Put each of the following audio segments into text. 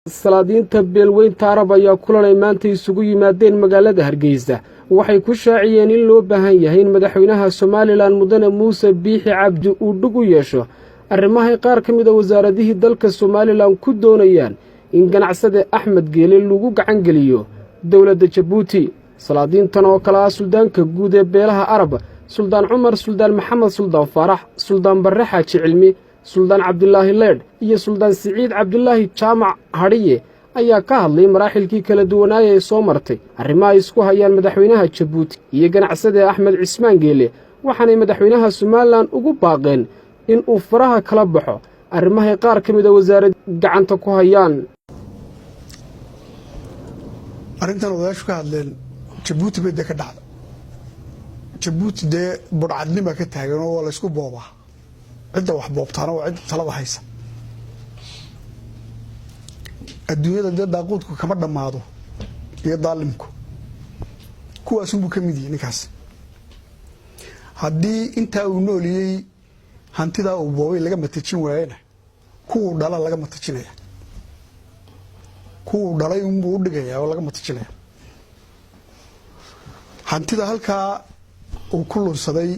salaadiinta beelweynta arab ayaa kulanay maanta isugu yimaadeen magaalada hargeysa waxay ku shaaciyeen in loo baahan yahay in madaxweynaha somalilan mudane muuse biixi cabdi uu dhug u yeesho arrimahay qaar ka mid a wasaaradihii dalka somalilan ku doonayaan in ganacsade axmed geele lagu gacan geliyo dowladda jabuuti salaadiintan oo kale ah suldaanka guud ee beelaha arab suldaan cumar suldaan maxamed suldaan faarax suldaan barre xaaji cilmi suldaan cabdilaahi leedh iyo suldaan siciid cabdilaahi jaamac hadhiye ayaa ka hadlay maraaxilkii kala duwanaaye ee soo martay arrimaha ay isku hayaan madaxweynaha jabuuti iyo ganacsade axmed cismaan geele waxaanay madaxweynaha somalilan ugu baaqeen in uu faraha kala baxo arrimahay qaar ka mid a wasaarad gacanta ku hayaan arrintan odayaashu ka hadleen jabuuti bay dee ka dhacda jabuuti dee budhcadnima ka taagan oo waa laysku boobaa cidda wax boobtaana waa cidda talada haysa adduunyada dee daaquudku kama dhammaado iyo daalimku kuwaasunbuu ka mid yahay ninkaas haddii intaa uu nooliyey hantidaa uu boobay laga matajin waayena kuwuu dhala laga matajinaya kuwuu dhalay unbuu u dhigayaa oo laga matajinaya hantida halkaa uu ku lunsaday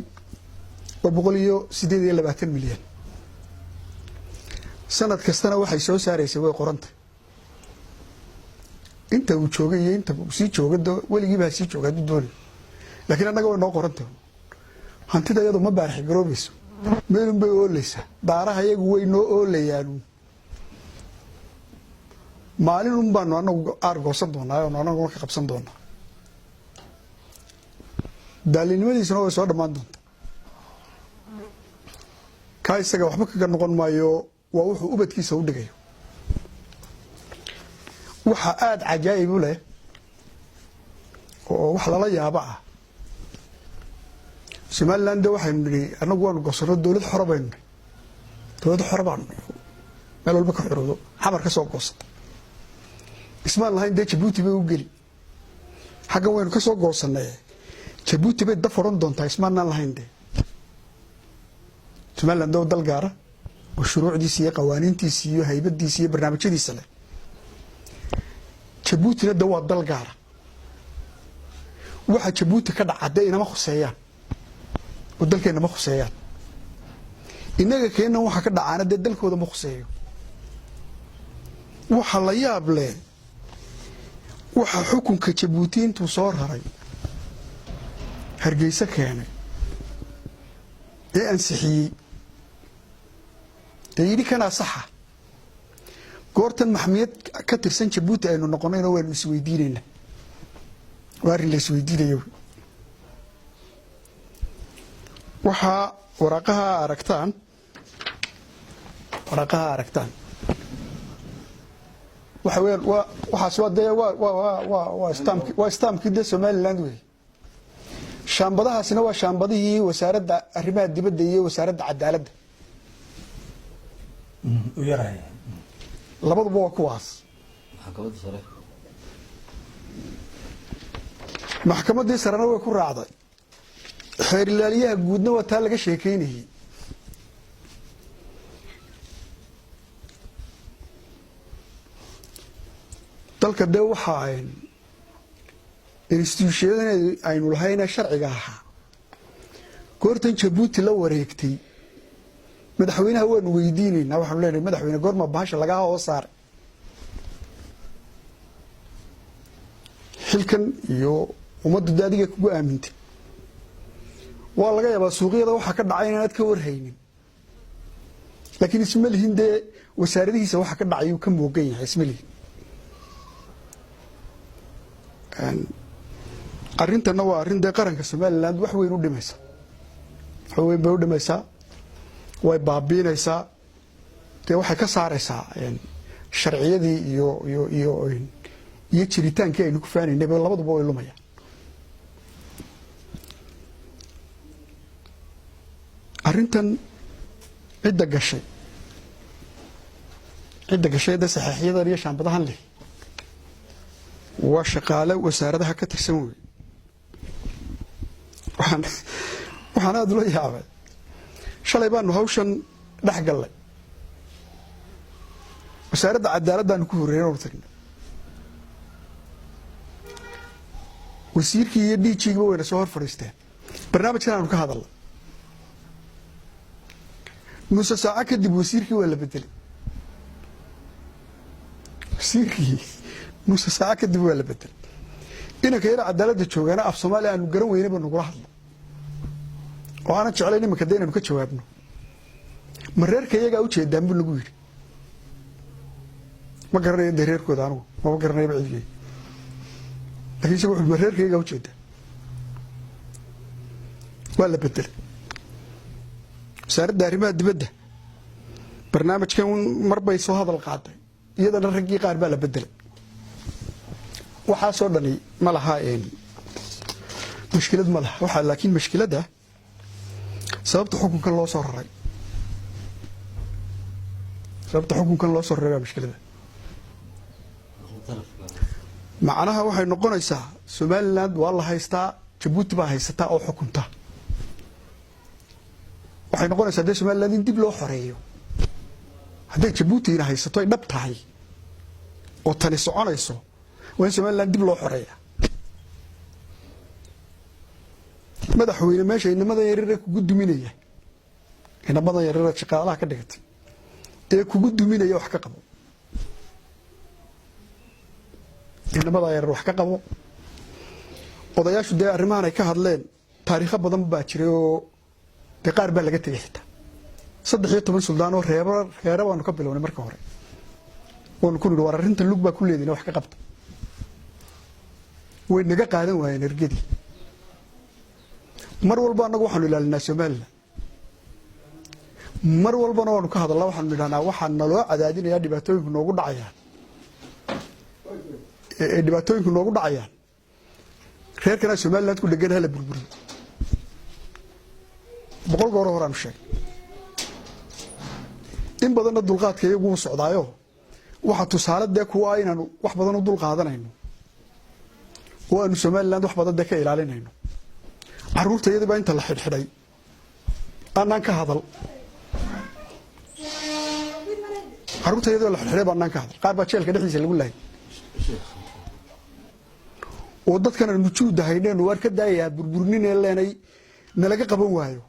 waa 128 milyan sanad kastana waxay soo saaraysay way qorantay inta uu joogay iyo inta uu sii joogay weligiiba sii joogay haduu doonay laakiin annaga way noo qorantay hantida iyadu ma baarix garoobayso meelun bay oolaysaa daaraha iyagu way noo oolayaan maalin un baanu annagu aargoosan doonaa oo annagu ka qabsan doonaa daalinimadiisuna way soo dhammaan doontaa ka isaga waxba kaga noqon maayo waa wuxuu ubadkiisa u dhigayo waxa aad cajaa'ib u leh oo wax lala yaabo ah Somaliland waxaynu nidhi annagu waanu goosano dowlad xor baynu dowlad xor baanu meel walba ka xoroodo xamar ka soo goosan ismaan lahayn dee Jabuuti bay u geli xagga waynu ka soo goosanay Jabuuti bay dafaron doontaa ismaan lahayn dee Somaliland oo dal gaara oo shuruucdiisa iyo qawaaniintiisa iyo haybadiisa iyo barnaamijyadiisa leh Jabuutina waa dal gaara waxa Jabuuti ka dhacday inama khuseeyaan oo dalkeena ma khuseeyaan inaga keena waxa ka dhacaana dee dalkooda ma khuseeyo waxa la yaab leh waxa xukunka Jabuuti intuu soo raray Hargeysa keenay ee ansixiyay yidhi kana saxa goortan maxmiyad ka tirsan Jabuuti aynu noqonayna waynu isweydiinayna waarin la isweydiinayo waxa waraqaha aragtaan waxa weyn waxa soo dee waa stamp kida Somaliland wey shaambadahaasina waa shaambadihii wasaaradda arrimaha dibadda iyo wasaaradda cadaaladda u yaraay labaduba waa kuwaas maxkamaddii sarena way ku raacday xeer ilaaliyaha guudna waa taa laga sheekeynayay dalka dee waxa instituushiyada aynu lahayna sharciga ahaa goortan Jabuuti la wareegtay madaxweynaha waanu weydiinaynaa waxaanu leenahay madaxweyne goorma baasha laga hoos saaray xilkan iyo ummadda daadiga kugu aamintay waa laga yaabaa suuqyada waxa ka dhacay inaad ka warhaynin laakiin isma lihin dee wasaaradihiisa waxa ka dhacay uu ka moogan yahay isma lihin arrintana waa arrin dee qaranka Somaliland wax weyn u dhimaysa wax weyn bay u dhimaysaa way baabiinaysaa dee waxay ka saaraysaa sharciyadii iyo jiritaankii aynu ku faanaynay labaduba way lumayaan arrintan cidda gashay da saxiixyadan iyo shaambadahan leh waa shaqaale wasaaradaha ka tirsan wey waxaan aad ula yaabay shalay baanu hawshan dhex gallay wasaaradda cadaaladdaanu ku horreeyay oo tagna wasiirkii iyo DG-ga wayna soo hor fadhiisteen barnaamijkan aanu ka hadalnay nusa saaca kadib wasiirkii waa la bedelay wasiirkii nusa saaca kadib waa la bedelay inanka yara cadaaladda joogaana af Soomaali aanu garan weynaba nagula hadlo oo aanan jeclayn imanka dee inaanu ka jawaabno ma reerka iyagaa u jeedaan buu nagu yidhi ma garanayo dee reerkooda anugu maba garanayaba cidgey laakiin isaga wuxuu ma reerka iyagaa u jeedaa waa la bedelay wasaaradda arrimaha dibadda barnaamijkan mar bay soo hadal qaaday iyadana raggii qaar baa la bedelay waxaasoo dhani ma laha mushkilad ma laha waxaa laakiin mushkiladda sababta xukunkan loo soo raray baa mushkilada macnaha waxay noqonaysaa Somaliland waa la haystaa Djibouti baa haysataa oo xukunta waxay noqonaysaa dee Somaliland in dib loo xoreeyo hadday Djibouti haysato ay dhab tahay oo tani soconayso waa in Somaliland dib loo xoreeyaa madaxweyne meesha inamada yaryar kugu duminaya inamada yaryar shaqaalaha ka dhigtay ee kugu duminaya wax ka qabo inamada yaryar wax ka qabo odayaashu dee arrimahan ay ka hadleen taariikho badan baa jiray oo dee qaar baa laga tegay xitaa 13 suldaan oo reero baanu ka bilownay marka hore waanu ku nidhi war arrinta lug baa ku leedina wax ka qabta way naga qaadan waayeen ergadii mar walba anagu waxaanu ilaalinaa Soomaaliland mar walbana waanu ka hadalnaa waxaanu nidhahnaa waxaan naloo cadaadinayaa dhibaatooyinku noogu dhacayaan reerkana Somaliland ku dhegan hala burburiyo 100 goor horaanu sheegay in badanna dulqaadka iyagu u socdaayo waxa tusaale dee kuwa inaanu wax badan u dulqaadanayno oo aanu Somaliland wax badan ka ilaalinayno caruurtayada baa inta la xidhay aanan ka hadal caruurtayada la xidhay baa aanan ka hadal qaar baa jeelka dhexdiisa lagu laayay oo dadkan aanu juudahayneen war ka daayay burburnin ee leenay nalaga qaban waayo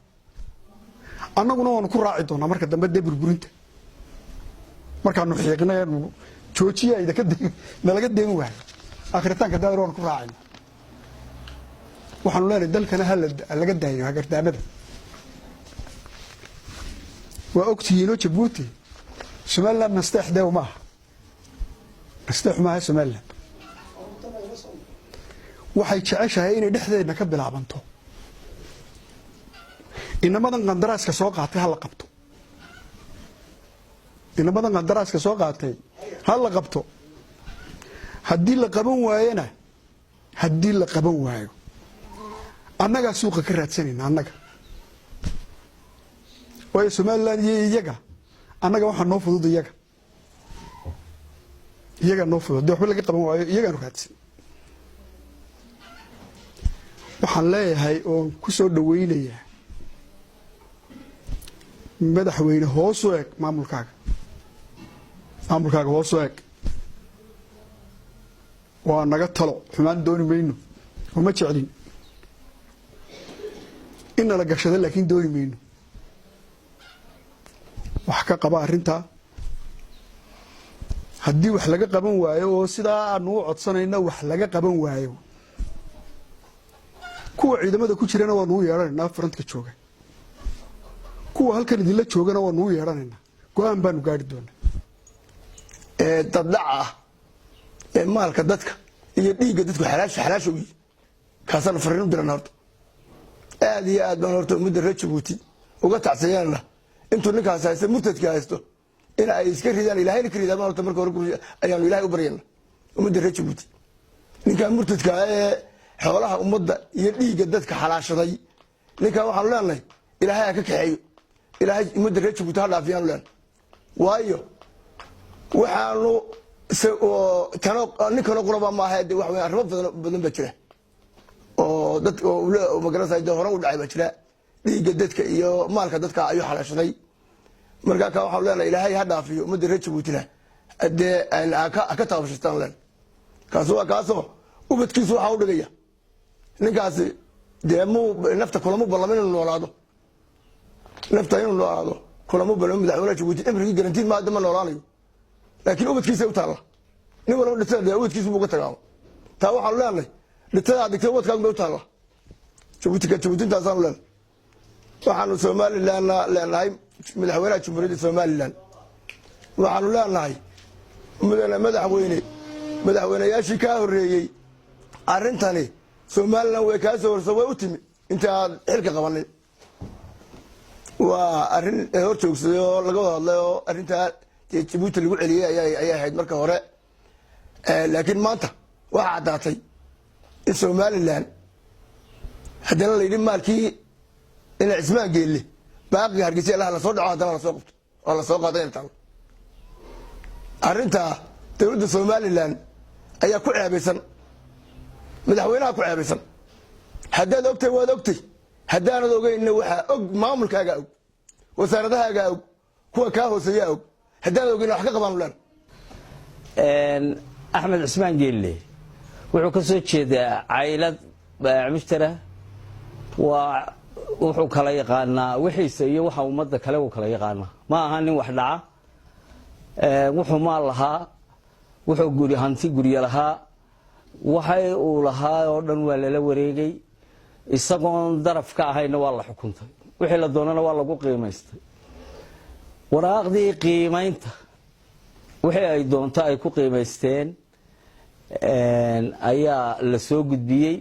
annaguna waanu ku raaci doonaa marka dambe dee burburinta markaanu xiiqnayno joojiya ida ka nalaga deen waayo akhiritaanka daayir waanu ku raacayna waxaanu leenahay dalkana laga daayo hagardaamada waa ogtihiin oo Djibouti Somaliland nasteexdeew maaha Somaliland waxay jeceshahay inay dhexdeedna ka bilaabanto inamadan qandaraaska soo qaatay hal qabto inamadan qandaraaska soo qaatay hal qabto haddii la qaban waayo annaga suuqa ka raadsanayna annaga way Somaliland iyaga annaga waxa noo fudud iyaga noo fudud wax laga qaban waayo iyaga raadsan waxaan leeyahay oo ku soo dhaweynaya madaxweyne hoos u eg maamulkaaga hoos u eg waa naga talo xumaan dooni mayno uma jeclin in la gashado laakiin dooni mayno wax ka qaba arrinta haddii wax laga qaban waayo oo sidaa aanu u codsanayno wax laga qaban waayo kuwa ciidamada ku jirana waa nuu yeedhanaynaa frontka jooga kuwa halkan idinla joogana waa nuu yeedhanaynaa go-aan baanu gaari doonaa daddaca ah ee maalka dadka iyo dhiigga dadku xalaasha u yihi kaasana fariin u diran horta aad iyo aad baan horta ummadda reer Djibouti uga tacsiyaana intuu ninkaas haysto murtadka haysto in ay iska ridaan ilaahayna ka ridaan horta marka hore ayaanu ilaahay u baryana ummadda reer Djibouti ninka murtadka ee xoolaha ummadda iyo dhiigga dadka xalaashaday ninka waxaan leenahay ilaahay ka kaxeeyo ilaahay ummadda reer Djibouti ha dhaafiyaan leenahay waayo waxaanu ninkan quraba ma aha wax weyn arrimo badan ba jira oo dadka oo magarasayda hore u dhacay ba jira dhiigga dadka iyo maalka dadka ayuu xalaashaday marka ka waxa leenahay ilaahay ha dhaafiyo ummadda reer Djibouti dee ka taabashastaan leen kaasi waa kaasoo ubadkiisu waxaa u dhigaya ninkaasi dee nafta kulama ballamin inuu noolaado nafta inuu noolaado kulama ballamin madaxweynaha Jabuuti imrigii garantiin ma dama noolaanayo laakiin ubadkiisa u taala nin walba dhintay dee ubadkiisu buu ka tagaamo taa waxaan leenahay dhintada dhigtay ubadkaagu u taala Jabuuti taasaan leenahay waxaanu Somaliland leenahay madaxweynaha Jamhuuriyadda Somaliland waxaanu leenahay madaxweynayaashii ka horeeyay arintani Somaliland way ka soo horsay way u timi inta xilka qabanay waa arin hor joogsaday oo laga hadlay oo arinta Jabuuti lagu celiyay ayay ahayd marka hore laakiin maanta waxa cadaatay in Somaliland haddana la yidhi maalkii in Cismaan Geelle baaqi Hargeysa la soo dhaco haddana la soo qabto oo la soo qaaday inta arinta dawladda Somaliland ayaa ku ceebaysan madaxweynaha ku ceebaysan haddaad ogtay waad ogtay haddaanad ogeynna waxaa og maamulkaaga og wasaaradahaaga og kuwa kaa hooseeya og haddaanad ogeyn wax ka qabaan laan Axmed Cismaan Geelle wuxuu ka soo jeedaa caylad mushtara waa wuxuu kala yaqaanaa wixiisa iyo waxa ummadda kale uu kala yaqaanaa ma aha nin wax dhaca wuxuu maal lahaa wuxuu hanti guriga lahaa waxay uu lahaa oo dhan waa lala wareegay isagoon daraf ka ahayna waa la xukuntay wixii la doonana waa lagu qiimaystay waraaqdii qiimaynta wixii ay doonto ay ku qiimaysteen ayaa la soo gudbiyay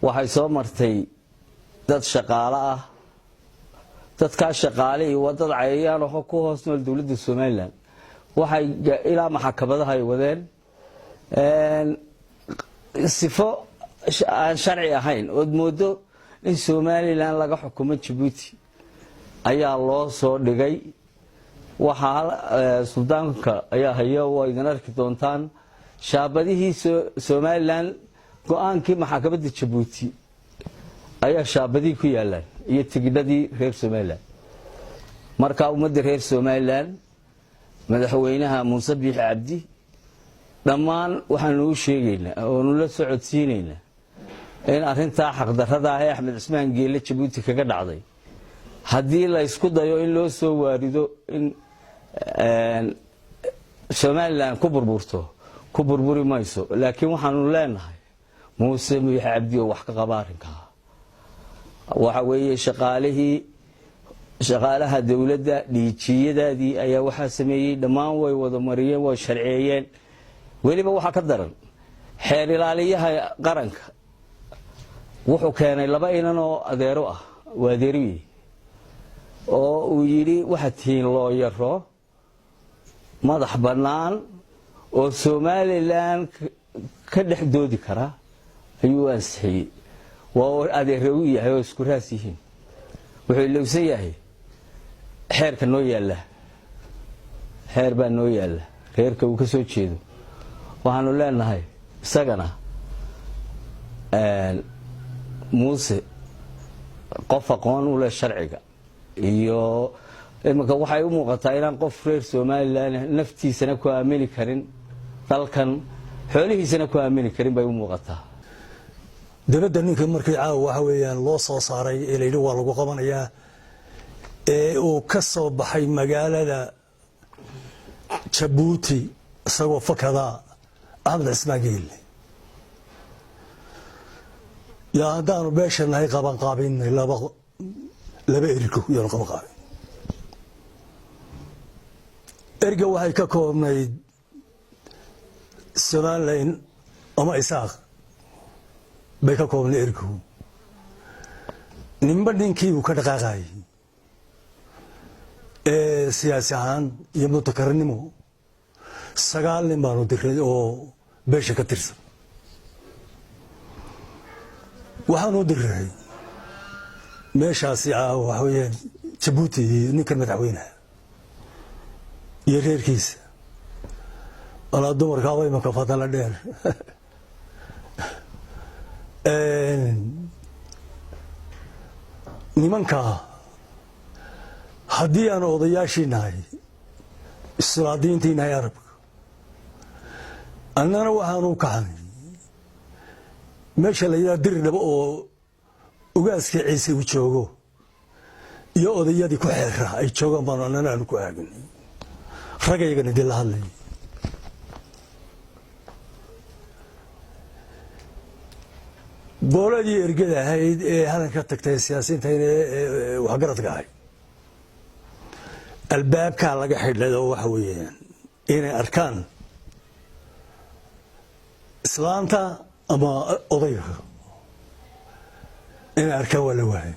waxay soo martay dad shaqaale ah dadka shaqaale iyo dad cayayaan oo ku hoos nool dawladda Somaliland waxay ilaa maxkamadaha ay wadeen sifo aan sharci ahayn oo moodo in Somaliland laga xukumo Jabuuti ayaa loo soo dhigay waxa suldaanka ayaa hayo way idin arki doontaan shaabadihii Somaliland go'aankii maxkamadda Jabuuti ayaa shaabadii ku yaalaan iyo tigidhadii reer Somaliland marka ummadda reer Somaliland madaxweynaha Muuse Biixi Cabdi dhammaan waxaan u sheegaynaa oo la socodsiinaynaa in arinta xaq darrada ah ee Axmed Cismaan Geelle Jabuuti kaga dhacday haddii la isku dayo in loo soo waarido in Somaliland ku burburi mayso laakiin waxaanu leenahay Muuse Biixi Cabdi oo wax ka qaba arrinka waxa weeye shaqaalaha dawladda dhiijiyadaadii ayaa waxa sameeyay dhammaan way wada mariyeen way sharciyeeyeen waliba waxa ka daran xeer ilaaliyaha qaranka wuxuu keenay laba inan oo adeero ah waa adeeriye oo uu yiri waxa tiin loo yaro madax banaan oo Somaliland ka dhex doodi kara ayuu ansixiyay waa adeero yahay oo isku raas yihiin wuxuu leeyahay yahay xeerka noo yaala xeer baa noo yaala reerka uu ka soo jeedo waxaanu leenahay isagana Muuse qof aqoon u leh sharciga iyo imika waxay u muuqataa inaan qof reer Somaliland naftiisana ku aamini karin dalkan xoolihiisana ku aamini karin bay u muuqataa dawladda ninka markii caawa waxa weeyaan loo soo saaray ee leeyahay waa lagu qabanayaa ee uu ka soo baxay magaalada Jabuuti isagoo fakada Axmed Cismaan Geelle yaa haddaanu beeshanahay qabanqaabin laba ergo iyo qabanqaabin erga waxay ka koobnayd Somaliland ama Isaaq bay ka koobnay ergo nimba ninkii uu ka dhaqaaqay siyaasi ahaan iyo mutakarnimo 9 nin baanu diray oo beesha ka tirsan waxaanu diray meeshaasi waxa weeyaan Jabuuti ninka madaxweynaha iyo reerkiisa wala dumarka way ma ka fadala dheer nimanka haddii aan odayaashii nahay islaadiintiina ay arabka annana waxaanu kaxnay meesha la yidhaha diridhaba oo ugaaskii ciise uu joogo iyo odayadii ku xeera ay joogaan baanu annana aanu ku aagnay ragaygan idin la hadlay booladii ergada ahayd ee halanka tagtay siyaasiyiinta waxgaradka ahayd albaabkaa laga xidhay oo waxa weeyaan inay arkaan islaanta ama odayga inay arkaan waa la waayay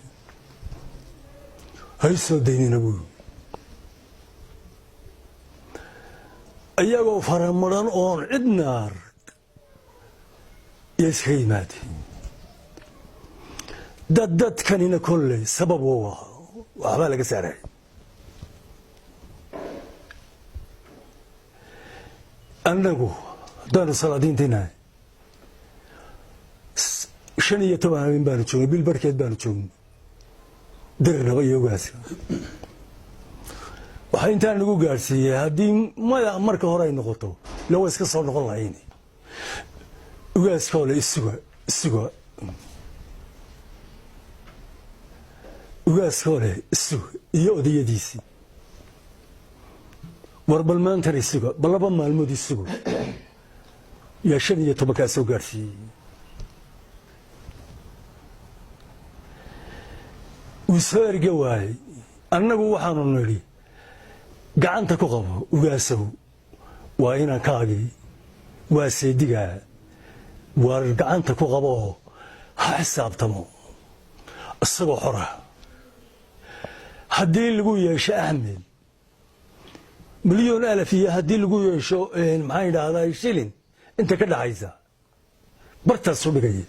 hay soo daynina buuri iyagoo faramaran oon cidna arag iyo iskaga yimaadeen dadkanina kolley sabab u ah waxbaa laga saaray annagu haddaanu salaadiintiinahay 15 habeen baanu joognay bil barkeed baanu joognay dirirnaba iyo ugaaska waxaa intaan nagu gaadhsiiyey haddii maya marka hore ay noqoto lawa iska soo noqon lahayn ugaaska ole isuga ugaaska ole isuga iyo odayadiisii war bal maantana isuga bal 2 maalmood isuga yaa 15 kaa soo gaadhsiiyey wuu soo erga waayey annagu waxaanu nidhi gacanta ku qabo ugaasow waa inankaagii waa seedigaa waar gacanta ku qabo ha xisaabtamo isagoo xora haddii lagu yeesho axmed milyan alaf iyo haddii lagu yeesho maxaan idhaahdaa shilin inta ka dhaxaysa bartaasu dhigaya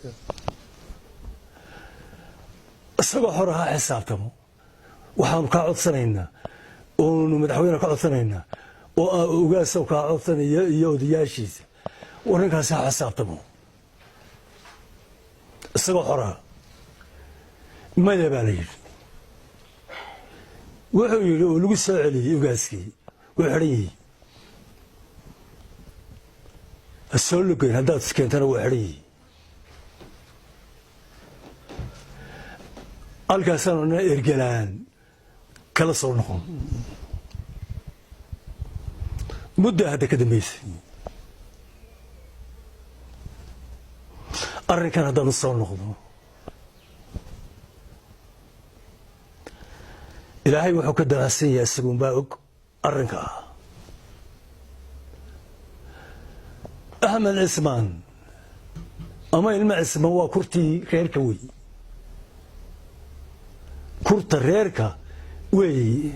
isagoo xora ha xisaabtamo waxaanu kaa codsanaynaa oonu madaxweyne ka codsanaynaa oo ugaasow kaa codsanaya iyo odayaashiisa warninkaasi ha xisaabtamo isagoo xoraa maya baa la yidhi wuxuu yidhi oo lagu soo celiyey ugaaskii way xidhan yihiin ha soo lugeyn haddaad iskeentana waa xidhan yihiin halkaasaanu na ergalaan kala soo noqon muddaa hadda ka dambaysay arrinkan haddaanu soo noqdo ilaahay wuxuu ka darasan yahay isagunbaa og arrinka ah axmed cismaan ama ilmo cismaan waa kurtii reerka wey kurta reerka weey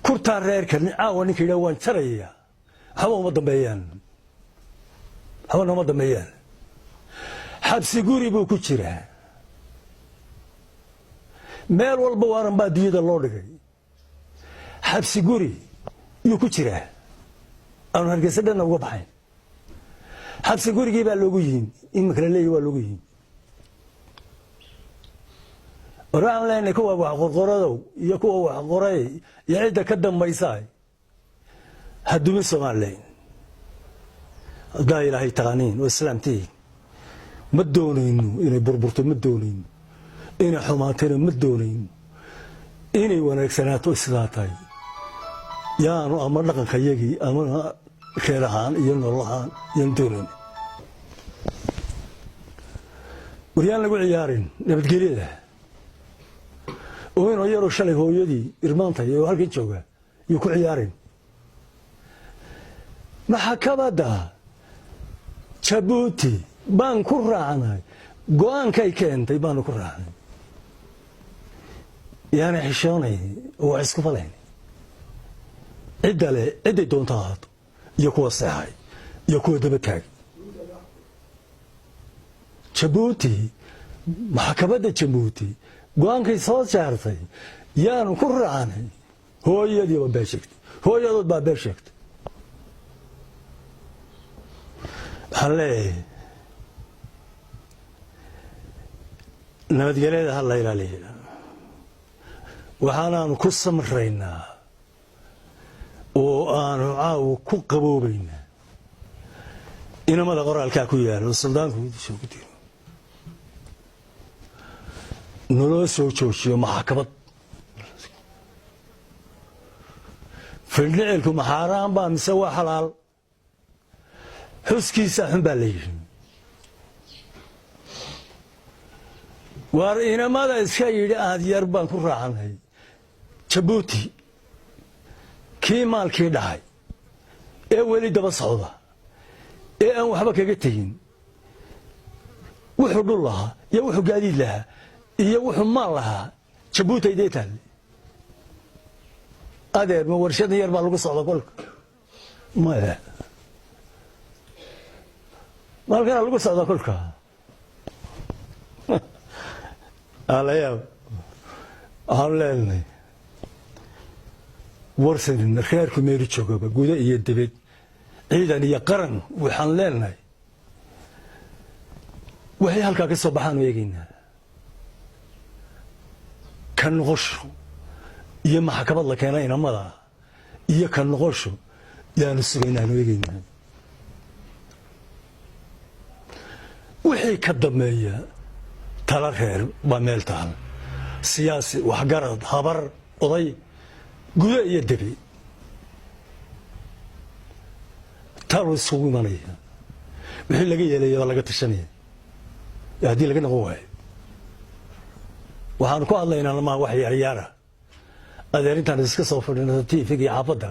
kurtaa reerka caawa ninka yidhaha waan jaraya waxba uma dambeeyaan waxba nooma dambeeyaan xabsi guri buu ku jiraa meel walba waanan baa diyada loo dhigay xabsi guri yuu ku jiraa aanu hargeysa dhanna uga baxayn xabsi gurigii baa loogu yihin iminka la leeyahy waa loogu yihin war waxaan leenahay kuwa wax qorqoradow iyo kuwa wax qoray iyo cidda ka dambaysaa ha dumin Soomaaliland haddaa ilaahay taqaaniin oo islaamtiin ma doonayno inay burburto ma doonayno inay xumaatayna ma doonayno inay wanaagsanaato sidaa tahay yaanu ama dhaqankayagii ama reer ahaan iyo nolol ahaan yaan doonayno waryaan lagu ciyaarin nabadgelyada oo inuu yaroo shalay hooyadii irmaantay oo halkan jooga yuu ku ciyaarin maxkamadda Jabuuti baan ku raacnay go'aankay keentay baanu ku raacnay yaani xishoonay oo isku falayn cidale ciday doonta ahaato iyo kuwa saxay iyo kuwa daba taag Jabuuti maxkamadda Jabuuti go'aankay soo saartay yaanu ku raacnay hooyadii baa beeshagtay hooyadood baa beeshagtay halle nabadgelyada ha la ilaaliyo waxaanaanu ku samraynaa aanu caawa ku qaboobaynaa inamada qoraalkaa ku yaalo suldaanku soo gudiro naloo soo joojiyo maxkamad findhicilku maxaaraan baa mise waa xalaal xuskiisa xun baa la yidhi waar inamada iska yidhi aad yar baan ku raacanay jabuuti kii maalkii dhacay ee weli daba socda ee aan waxba kaga tegin wuxuu dhul lahaa iyo wuxuu gaadiid lahaa iyo wuxuu maal lahaa jabuuti aydee taale adeer ma warshadan yar baa lagu socda kolka maya maalkana lagu socda kolka alayaab waxaan leenahay warsanin reerku meeri joogaba gudo iyo dibad ciidan iyo qaran waxaan leenahay waxay halkaa ka soo baxaanu eegaynaa ka noqosho iyo maxkamad la keena inamada iyo ka noqosho yaanu sugaynaanu eegaynaa wixii ka dambeeya tala reer baa meel taal siyaasi waxgarad habar oday gudo iyo debi talu isugu imanaya wixii laga yeelaya waa laga tashanaya haddii laga noqon waayo waxaanu ku hadlaynaa lamaha wax yaryaara adeerintaan iska soo fadhina tvga iyo xaafadda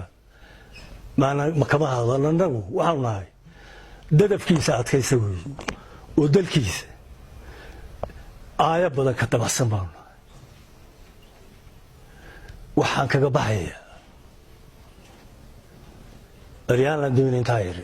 ma kama hadalno annagu waxaanu nahay dadafkiisa adkaysa weeye oo dalkiisa aaya badan ka dabacsan baanu nahay waxaan kaga baxaya eryaan laan doonay intaa yar